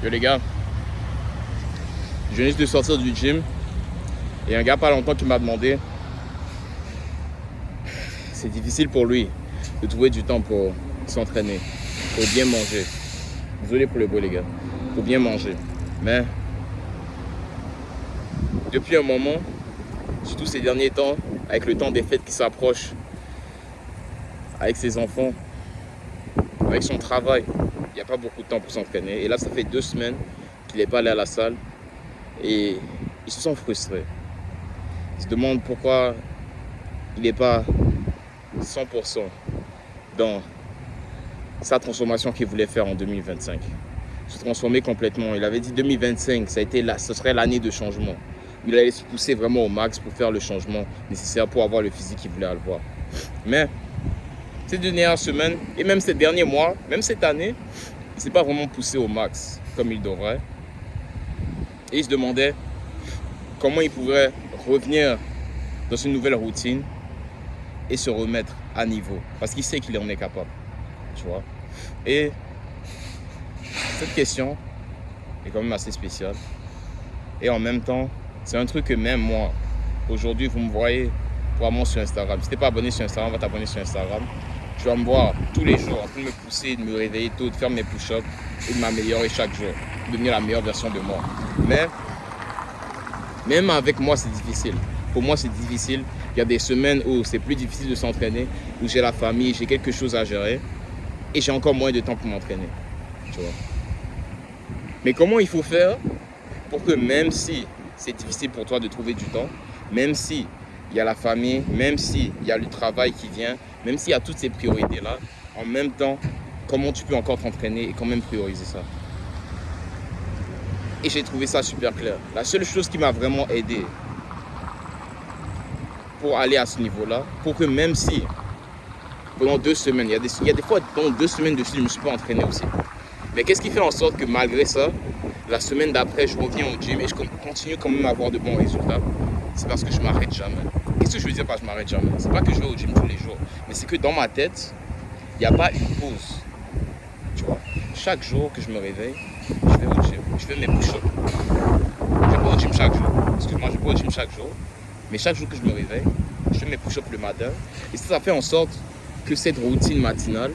Yo les gars, je viens juste de sortir du gym et un gars pas longtemps qui m'a demandé, c'est difficile pour lui de trouver du temps pour s'entraîner, pour bien manger. Désolé pour le bruit les gars, pour bien manger. Mais depuis un moment, surtout ces derniers temps, avec le temps des fêtes qui s'approchent, avec ses enfants, avec son travail, il n'y a pas beaucoup de temps pour s'entraîner. Et là, ça fait 2 semaines qu'il n'est pas allé à la salle et il se sent frustré. Il se demande pourquoi il n'est pas 100% dans sa transformation qu'il voulait faire en 2025. Se transformer complètement. Il avait dit 2025, ce serait l'année de changement. Il allait se pousser vraiment au max pour faire le changement nécessaire pour avoir le physique qu'il voulait avoir. Mais ces dernières semaines, et même ces derniers mois, même cette année, il ne s'est pas vraiment poussé au max comme il devrait. Et il se demandait comment il pourrait revenir dans une nouvelle routine et se remettre à niveau. Parce qu'il sait qu'il en est capable. Tu vois. Et cette question est quand même assez spéciale. Et en même temps, c'est un truc que même moi, aujourd'hui, vous me voyez probablement sur Instagram. Si tu n'es pas abonné sur Instagram, va t'abonner sur Instagram. Tu vas me voir tous les jours en train de me pousser, de me réveiller tôt, de faire mes push-ups et de m'améliorer chaque jour, de devenir la meilleure version de moi. Mais même avec moi, c'est difficile. Pour moi, c'est difficile. Il y a des semaines où c'est plus difficile de s'entraîner, où j'ai la famille, j'ai quelque chose à gérer et j'ai encore moins de temps pour m'entraîner. Tu vois. Mais comment il faut faire pour que même si c'est difficile pour toi de trouver du temps, même si il y a la famille, même si il y a le travail qui vient, même s'il y a toutes ces priorités-là, en même temps, comment tu peux encore t'entraîner et quand même prioriser ça? Et j'ai trouvé ça super clair. La seule chose qui m'a vraiment aidé pour aller à ce niveau-là, pour que même si pendant 2 semaines, il y a des fois pendant 2 semaines de suite, je ne me suis pas entraîné aussi. Mais qu'est-ce qui fait en sorte que malgré ça, la semaine d'après, je reviens au gym et je continue quand même à avoir de bons résultats? C'est parce que je ne m'arrête jamais. Qu'est-ce que je veux dire par je ne m'arrête jamais? C'est pas que je vais au gym tous les jours, mais c'est que dans ma tête, il n'y a pas une pause. Tu vois, chaque jour que je me réveille, je vais au gym, je fais mes push-ups. Je vais pas au gym chaque jour. Excuse-moi, je vais pas au gym chaque jour. Mais chaque jour que je me réveille, je fais mes push-ups le matin. Et ça fait en sorte que cette routine matinale,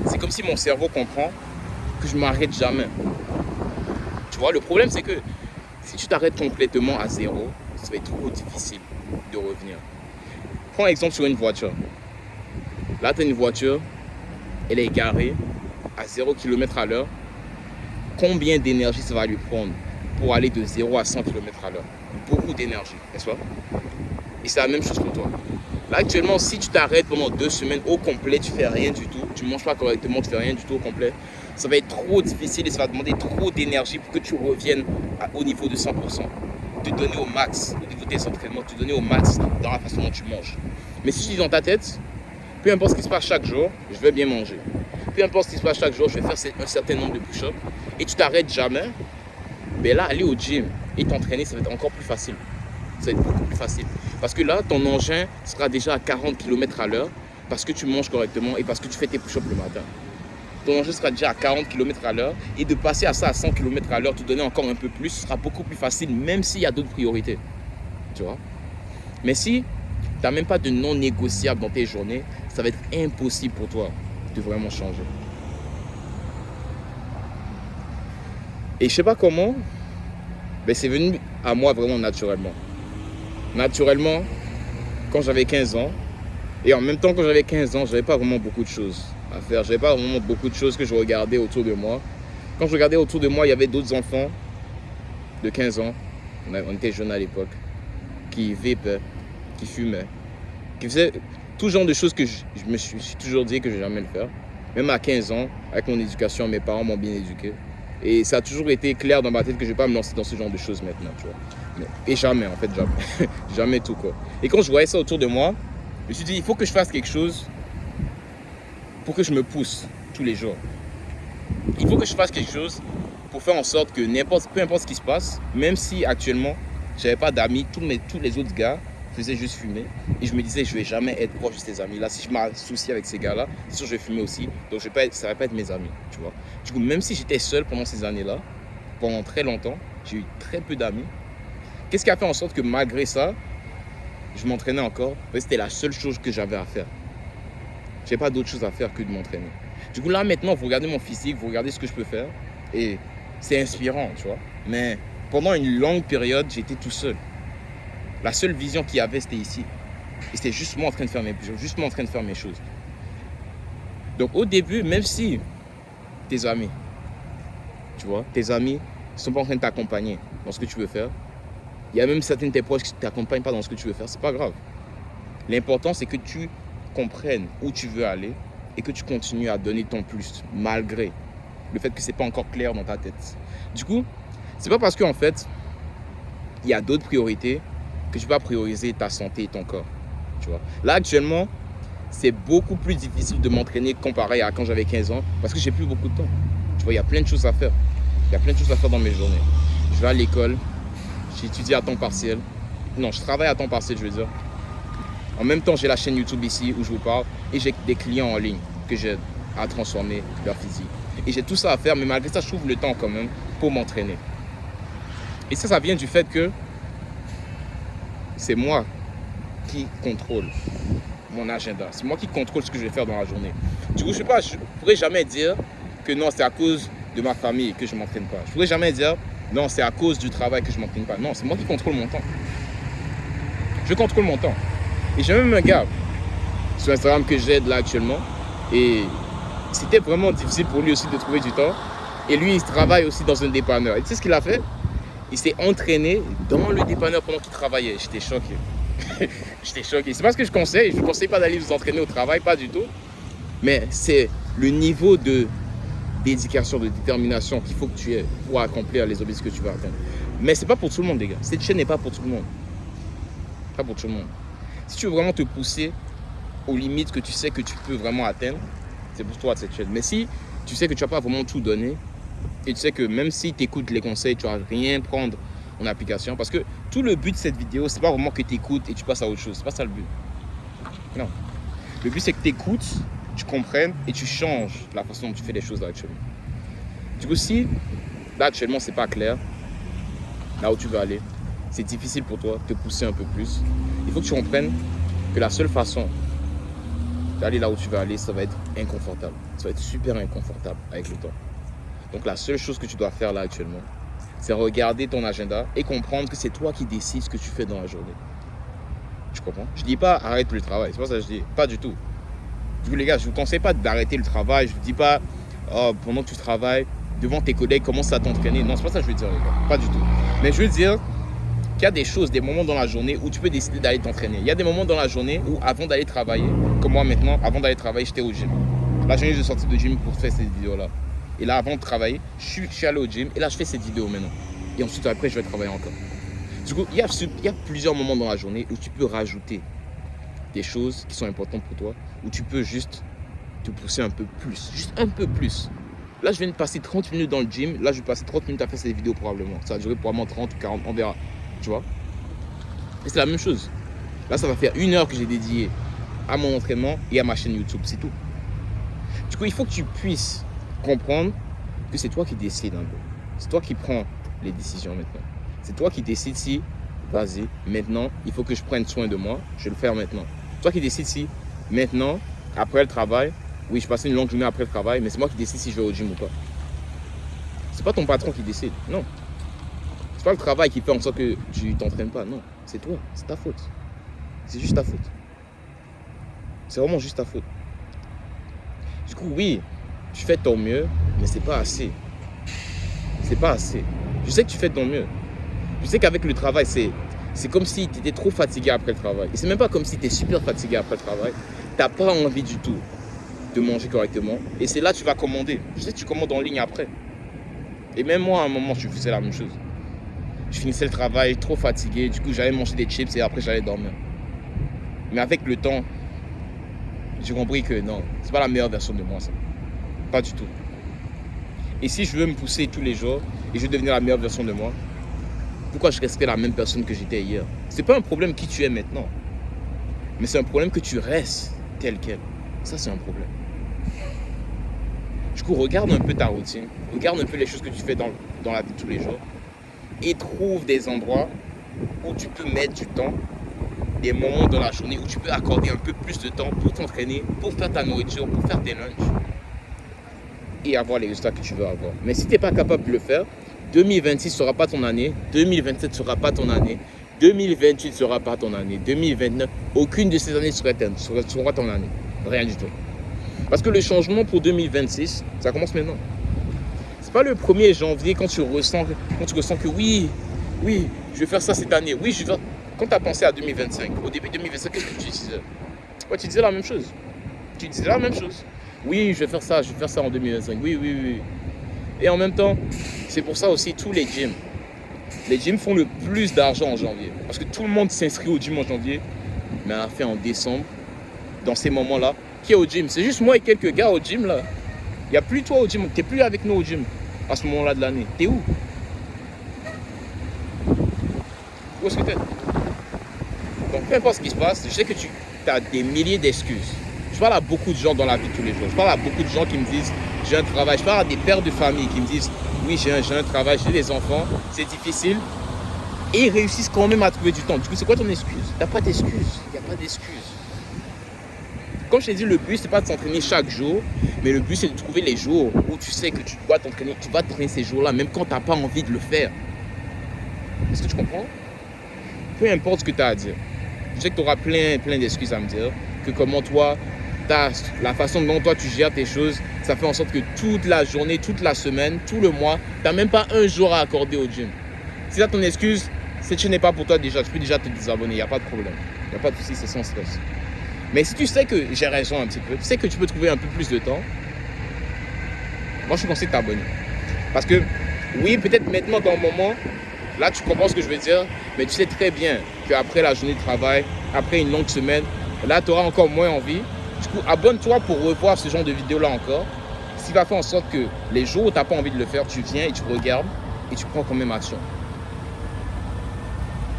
c'est comme si mon cerveau comprend que je ne m'arrête jamais. Tu vois, le problème c'est que si tu t'arrêtes complètement à zéro, ça va être trop difficile de revenir. Prends exemple sur une voiture. Là, tu as une voiture, elle est garée à 0 km à l'heure. Combien d'énergie ça va lui prendre pour aller de 0 à 100 km à l'heure? Beaucoup d'énergie, n'est-ce pas? Et c'est la même chose pour toi. Là, actuellement, si tu t'arrêtes pendant 2 semaines au complet, tu fais rien du tout, tu ne manges pas correctement, tu fais rien du tout au complet, ça va être trop difficile et ça va demander trop d'énergie pour que tu reviennes au niveau de 100%. Te donner au max au niveau de tes entraînements, te donner au max dans la façon dont tu manges. Mais si tu dis dans ta tête, peu importe ce qui se passe chaque jour, je vais bien manger. Peu importe ce qui se passe chaque jour, je vais faire un certain nombre de push-ups et tu t'arrêtes jamais, ben là, aller au gym et t'entraîner, ça va être encore plus facile. Ça va être beaucoup plus facile. Parce que là, ton engin sera déjà à 40 km à l'heure parce que tu manges correctement et parce que tu fais tes push-ups le matin. Ton engin sera déjà à 40 km à l'heure et de passer à ça à 100 km à l'heure, te donner encore un peu plus, ce sera beaucoup plus facile, même s'il y a d'autres priorités. Tu vois? Mais si tu n'as même pas de non négociable dans tes journées, ça va être impossible pour toi de vraiment changer. Et je sais pas comment, mais c'est venu à moi vraiment naturellement. Naturellement, quand j'avais 15 ans, et en même temps quand j'avais 15 ans, j'avais pas vraiment beaucoup de choses à faire. J'avais pas vraiment beaucoup de choses que je regardais autour de moi. Quand je regardais autour de moi, il y avait d'autres enfants de 15 ans, on était jeunes à l'époque, qui vapaient, qui fumaient, qui faisaient tout genre de choses que je me suis toujours dit que je n'ai jamais le faire. Même à 15 ans, avec mon éducation, mes parents m'ont bien éduqué. Et ça a toujours été clair dans ma tête que je ne vais pas me lancer dans ce genre de choses maintenant, tu vois. Et jamais, en fait, jamais. Jamais tout, quoi. Et quand je voyais ça autour de moi, je me suis dit, il faut que je fasse quelque chose pour que je me pousse tous les jours. Il faut que je fasse quelque chose pour faire en sorte que peu importe ce qui se passe, même si actuellement, je n'avais pas d'amis, tous les autres gars faisaient juste fumer. Et je me disais, je ne vais jamais être proche de ces amis-là. Si je m'associe avec ces gars-là, c'est sûr que je vais fumer aussi. Donc ça ne va pas être mes amis, tu vois. Du coup, même si j'étais seul pendant ces années-là, pendant très longtemps. J'ai eu très peu d'amis. Qu'est-ce qui a fait en sorte que malgré ça, je m'entraînais encore? C'était la seule chose que j'avais à faire. Je n'avais pas d'autre chose à faire que de m'entraîner. Du coup, là, maintenant, vous regardez mon physique, vous regardez ce que je peux faire. Et c'est inspirant, tu vois. Mais pendant une longue période, j'étais tout seul. La seule vision qu'il y avait, c'était ici. Et c'était juste moi en train de faire mes choses. Donc, au début, même si tes amis, tu vois, tes amis ne sont pas en train de t'accompagner dans ce que tu veux faire, il y a même certains de tes proches qui ne t'accompagnent pas dans ce que tu veux faire, c'est pas grave. L'important, c'est que tu comprennes où tu veux aller et que tu continues à donner ton plus, malgré le fait que ce n'est pas encore clair dans ta tête. Du coup, c'est pas parce qu'en fait, il y a d'autres priorités que tu vas prioriser ta santé et ton corps. Tu vois. Là, actuellement, c'est beaucoup plus difficile de m'entraîner comparé à quand j'avais 15 ans parce que j'ai plus beaucoup de temps. Tu vois, il y a plein de choses à faire. Il y a plein de choses à faire dans mes journées. Je vais à l'école, j'étudie à temps partiel. Non, je travaille à temps partiel, je veux dire. En même temps, j'ai la chaîne YouTube ici où je vous parle et j'ai des clients en ligne que j'aide à transformer leur physique. Et j'ai tout ça à faire, mais malgré ça, je trouve le temps quand même pour m'entraîner. Et ça vient du fait que c'est moi qui contrôle mon agenda. C'est moi qui contrôle ce que je vais faire dans la journée. Du coup, je ne pourrais jamais dire que non, c'est à cause de ma famille que je ne m'entraîne pas. Je ne pourrais jamais dire non, c'est à cause du travail que je ne m'entraîne pas. Non, c'est moi qui contrôle mon temps. Je contrôle mon temps. Et j'ai même un gars sur Instagram que j'aide là actuellement. Et c'était vraiment difficile pour lui aussi de trouver du temps. Et lui, il travaille aussi dans un dépanneur. Et tu sais ce qu'il a fait? Il s'est entraîné dans le dépanneur pendant qu'il travaillait. J'étais choqué. J'étais choqué. C'est pas ce que je conseille. Je ne conseille pas d'aller vous entraîner au travail, pas du tout. Mais c'est le niveau de dédication, de détermination qu'il faut que tu aies pour accomplir les objectifs que tu veux atteindre. Mais c'est pas pour tout le monde, les gars. Cette chaîne n'est pas pour tout le monde. Pas pour tout le monde. Si tu veux vraiment te pousser aux limites que tu sais que tu peux vraiment atteindre, c'est pour toi cette chaîne. Mais si tu sais que tu vas pas vraiment tout donner, et tu sais que même si tu écoutes les conseils, tu vas rien prendre en application, parce que tout le but de cette vidéo, c'est pas vraiment que tu écoutes et tu passes à autre chose. C'est pas ça le but. Non. Le but, c'est que tu écoutes, tu comprennes et tu changes la façon dont tu fais les choses là actuellement. Du coup, si là actuellement c'est pas clair, là où tu veux aller, c'est difficile pour toi de te pousser un peu plus, il faut que tu comprennes que la seule façon d'aller là où tu veux aller, ça va être inconfortable. Ça va être super inconfortable avec le temps. Donc la seule chose que tu dois faire là actuellement, c'est regarder ton agenda et comprendre que c'est toi qui décides ce que tu fais dans la journée. Tu comprends? Je ne dis pas arrête le travail, c'est pas ça que je dis, pas du tout. Du coup les gars, je ne vous conseille pas d'arrêter le travail, je ne vous dis pas pendant que tu travailles, devant tes collègues, commence à t'entraîner. Non, c'est pas ça que je veux dire les gars, pas du tout. Mais je veux dire qu'il y a des choses, des moments dans la journée où tu peux décider d'aller t'entraîner. Il y a des moments dans la journée où avant d'aller travailler, comme moi maintenant, avant d'aller travailler, j'étais au gym. Là, je viens de sortir de gym pour faire cette vidéo-là. Et là, avant de travailler, je suis allé au gym et là, je fais cette vidéo maintenant. Et ensuite, après, je vais travailler encore. Du coup, il y a plusieurs moments dans la journée où tu peux rajouter des choses qui sont importantes pour toi, où tu peux juste te pousser un peu plus, juste un peu plus. Là, je viens de passer 30 minutes dans le gym. Là, je vais passer 30 minutes à faire cette vidéo probablement. Ça va durer probablement 30 ou 40, on verra. Tu vois? Et c'est la même chose. Là, ça va faire 1 heure que j'ai dédié à mon entraînement et à ma chaîne YouTube. C'est tout. Du coup, il faut que tu puisses comprendre que c'est toi qui décides un peu. C'est toi qui prends les décisions maintenant. C'est toi qui décides si, vas-y, maintenant, il faut que je prenne soin de moi. Je vais le faire maintenant. C'est toi qui décides si, maintenant, après le travail, oui, je passe une longue journée après le travail, mais c'est moi qui décide si je vais au gym ou pas. C'est pas ton patron qui décide, non. C'est pas le travail qui fait en sorte que tu t'entraînes pas, non. C'est toi, c'est ta faute. C'est juste ta faute. C'est vraiment juste ta faute. Du coup, oui, tu fais ton mieux, mais c'est pas assez. C'est pas assez. Je sais que tu fais ton mieux. Je sais qu'avec le travail, c'est comme si tu étais trop fatigué après le travail. Et c'est même pas comme si tu es super fatigué après le travail. Tu n'as pas envie du tout de manger correctement. Et c'est là que tu vas commander. Je sais que tu commandes en ligne après. Et même moi, à un moment, je faisais la même chose. Je finissais le travail trop fatigué. Du coup, j'allais manger des chips et après, j'allais dormir. Mais avec le temps, j'ai compris que non, c'est pas la meilleure version de moi, ça. Pas du tout. Et si je veux me pousser tous les jours et je veux devenir la meilleure version de moi, pourquoi je resterais la même personne que j'étais hier? C'est pas un problème qui tu es maintenant. Mais c'est un problème que tu restes tel quel. Ça, c'est un problème. Du coup, regarde un peu ta routine. Regarde un peu les choses que tu fais dans la vie de tous les jours et trouve des endroits où tu peux mettre du temps, des moments dans la journée où tu peux accorder un peu plus de temps pour t'entraîner, pour faire ta nourriture, pour faire tes lunchs et avoir les résultats que tu veux avoir. Mais si tu n'es pas capable de le faire, 2026 ne sera pas ton année, 2027 ne sera pas ton année, 2028 ne sera pas ton année, 2029, aucune de ces années sera ton année. Rien du tout. Parce que le changement pour 2026, ça commence maintenant. C'est pas le 1er janvier quand tu ressens que oui, je vais faire ça cette année. Oui, je vais faire... Quand tu as pensé à 2025, au début de 2025, qu'est-ce que tu disais? Ouais, tu disais la même chose. Tu disais la même chose. Oui, je vais faire ça en 2025. Oui. Et en même temps, c'est pour ça aussi tous les gyms font le plus d'argent en janvier. Parce que tout le monde s'inscrit au gym en janvier, mais à la fin en décembre, dans ces moments-là, qui est au gym? C'est juste moi et quelques gars au gym là. Il n'y a plus toi au gym, tu n'es plus avec nous au gym à ce moment-là de l'année. T'es où? Où est-ce que t'es? Donc peu importe ce qui se passe, je sais que tu as des milliers d'excuses. Je parle à beaucoup de gens dans la vie de tous les jours. Je parle à beaucoup de gens qui me disent j'ai un travail. Je parle à des pères de famille qui me disent oui, j'ai un travail, j'ai des enfants, c'est difficile. Et ils réussissent quand même à trouver du temps. Du coup, c'est quoi ton excuse? T'as pas d'excuse. Il n'y a pas d'excuse. Comme je t'ai dit, le but, c'est pas de s'entraîner chaque jour, mais le but, c'est de trouver les jours où tu sais que tu dois t'entraîner. Tu vas t'entraîner ces jours-là, même quand tu n'as pas envie de le faire. Est-ce que tu comprends? Peu importe ce que tu as à dire. Je sais que tu auras plein d'excuses à me dire. Que comment toi, la façon dont toi tu gères tes choses, ça fait en sorte que toute la journée, toute la semaine, tout le mois, tu n'as même pas un jour à accorder au gym. Si là ton excuse, c'est que ce n'est pas pour toi déjà, tu peux déjà te désabonner, il n'y a pas de problème. Il n'y a pas de souci, c'est sans stress. Mais si tu sais que j'ai raison un petit peu, tu sais que tu peux trouver un peu plus de temps, moi je suis conseillé de t'abonner. Parce que oui, peut-être maintenant dans le moment, là tu comprends ce que je veux dire, mais tu sais très bien qu'après la journée de travail, après une longue semaine, là tu auras encore moins envie. Du coup, abonne-toi pour revoir ce genre de vidéos-là encore. Ce qui va faire en sorte que les jours où tu n'as pas envie de le faire, tu viens et tu regardes et tu prends quand même action.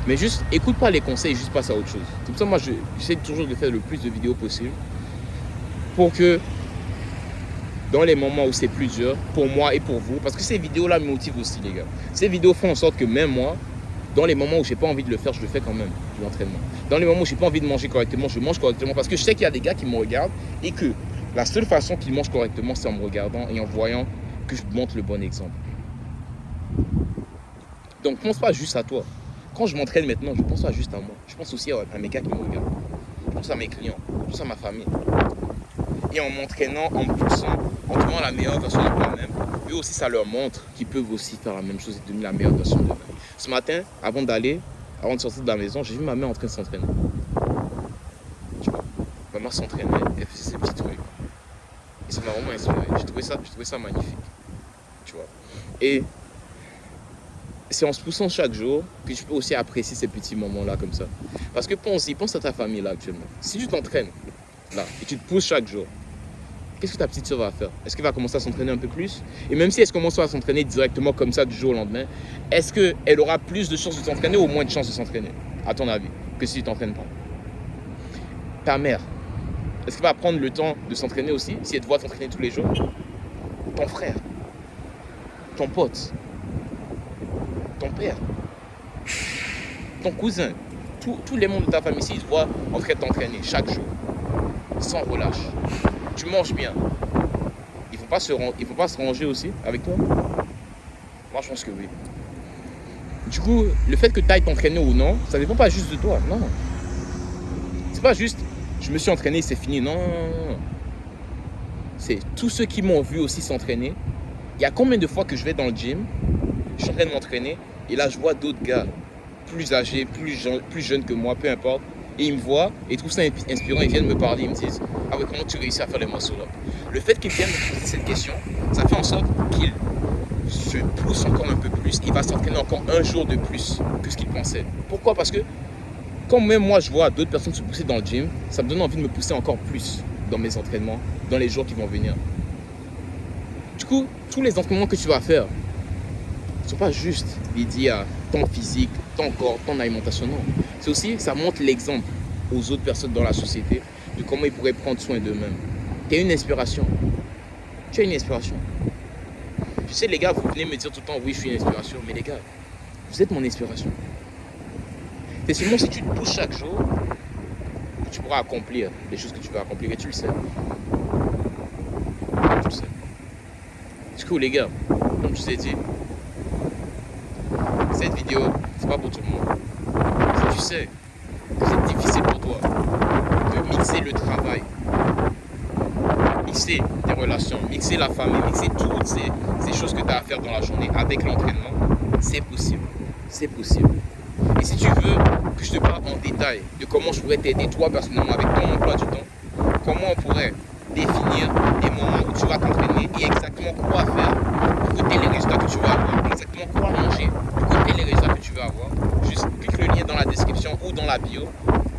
Mais juste, écoute pas les conseils, juste passe à autre chose. C'est pour ça que moi, j'essaie toujours de faire le plus de vidéos possible pour que dans les moments où c'est plus dur, pour moi et pour vous, parce que ces vidéos-là me motivent aussi, les gars. Ces vidéos font en sorte que même moi, dans les moments où j'ai pas envie de le faire, je le fais quand même, l'entraînement. Dans les moments où j'ai pas envie de manger correctement, je mange correctement parce que je sais qu'il y a des gars qui me regardent et que la seule façon qu'ils mangent correctement, c'est en me regardant et en voyant que je montre le bon exemple. Donc, pense pas juste à toi. Quand je m'entraîne maintenant, je pense pas juste à moi. Je pense aussi à mes gars qui me regardent. Je pense à mes clients. Je pense à ma famille. Et en m'entraînant, en me poussant, en trouvant la meilleure version de moi-même, eux aussi, ça leur montre qu'ils peuvent aussi faire la même chose et devenir la meilleure version d'eux-mêmes. Ce matin, avant de sortir de la maison, j'ai vu ma mère en train de s'entraîner. Tu vois, ma mère s'entraînait, elle faisait ses petits trucs. Et ça m'a vraiment inspiré. J'ai trouvé ça magnifique. Tu vois. Et c'est en se poussant chaque jour que tu peux aussi apprécier ces petits moments-là comme ça. Parce que pense à ta famille là actuellement. Si tu t'entraînes là et tu te pousses chaque jour, qu'est-ce que ta petite soeur va faire? Est-ce qu'elle va commencer à s'entraîner un peu plus? Et même si elle commence à s'entraîner directement comme ça du jour au lendemain, est-ce qu'elle aura plus de chances de s'entraîner ou moins de chances de s'entraîner, à ton avis, que si tu ne t'entraînes pas? Ta mère, est-ce qu'elle va prendre le temps de s'entraîner aussi si elle te voit t'entraîner tous les jours? Ton frère, ton pote, ton père, ton cousin, tous les membres de ta famille, s'ils te voient en train de t'entraîner chaque jour, sans relâche, tu manges bien, il ne faut pas se ranger aussi avec toi? Moi, je pense que oui. Du coup, le fait que tu ailles t'entraîner ou non, ça ne dépend pas juste de toi, non. C'est pas juste, je me suis entraîné, c'est fini, non. C'est tous ceux qui m'ont vu aussi s'entraîner. Il y a combien de fois que je vais dans le gym, je suis en train de m'entraîner, et là, je vois d'autres gars plus âgés, plus jeunes que moi, peu importe, et ils me voient, et ils trouvent ça inspirant, ils viennent me parler, ils me disent « Ah ouais, comment tu réussis à faire les muscle-up » Le fait qu'ils viennent me poser cette question, ça fait en sorte qu'ils se poussent encore un peu plus, il va s'entraîner encore un jour de plus que ce qu'il pensait. Pourquoi? Parce que quand même moi je vois d'autres personnes se pousser dans le gym, ça me donne envie de me pousser encore plus dans mes entraînements, dans les jours qui vont venir. Du coup, tous les entraînements que tu vas faire ne sont pas juste dédiés à ton physique, ton corps, ton alimentation, non. C'est aussi, ça montre l'exemple aux autres personnes dans la société de comment ils pourraient prendre soin d'eux-mêmes. Tu es une inspiration. Tu es une inspiration. Je sais, les gars, vous venez me dire tout le temps, oui, je suis une inspiration. Mais les gars, vous êtes mon inspiration. C'est seulement si tu te pousses chaque jour que tu pourras accomplir les choses que tu veux accomplir. Et tu le sais. Tu le sais. Du coup, les gars, comme je vous ai dit, cette vidéo, c'est pas pour tout le monde. Si tu sais que c'est difficile pour toi de mixer le travail, mixer tes relations, mixer la famille, mixer toutes ces choses que tu as à faire dans la journée avec l'entraînement, c'est possible. C'est possible. Et si tu veux que je te parle en détail de comment je pourrais t'aider toi personnellement avec ton emploi du temps, comment on pourrait définir des moments où tu vas t'entraîner et exactement quoi faire pour côté les résultats que tu vas avoir, exactement quoi manger pour côté les résultats que tu vas avoir, juste clique le lien dans la description ou dans la bio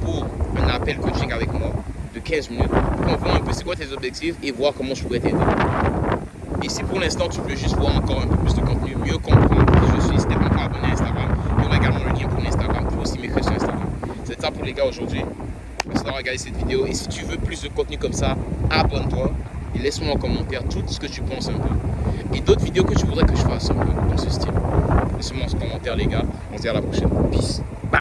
pour un appel coaching avec moi de 15 minutes pour qu'on voit un peu c'est quoi tes objectifs et voir comment je pourrais t'aider. Et si pour l'instant tu veux juste voir encore un peu plus de contenu, mieux comprendre qui je suis, si t'es pas encore abonné à Instagram, il y aura également le lien pour l'Instagram, pour aussi m'écrire sur Instagram. C'est ça pour les gars aujourd'hui. Merci d'avoir regardé cette vidéo. Et si tu veux plus de contenu comme ça, abonne-toi et laisse-moi en commentaire tout ce que tu penses un peu. Et d'autres vidéos que tu voudrais que je fasse un peu dans ce style. Laisse-moi en commentaire les gars. On se dit à la prochaine. Peace.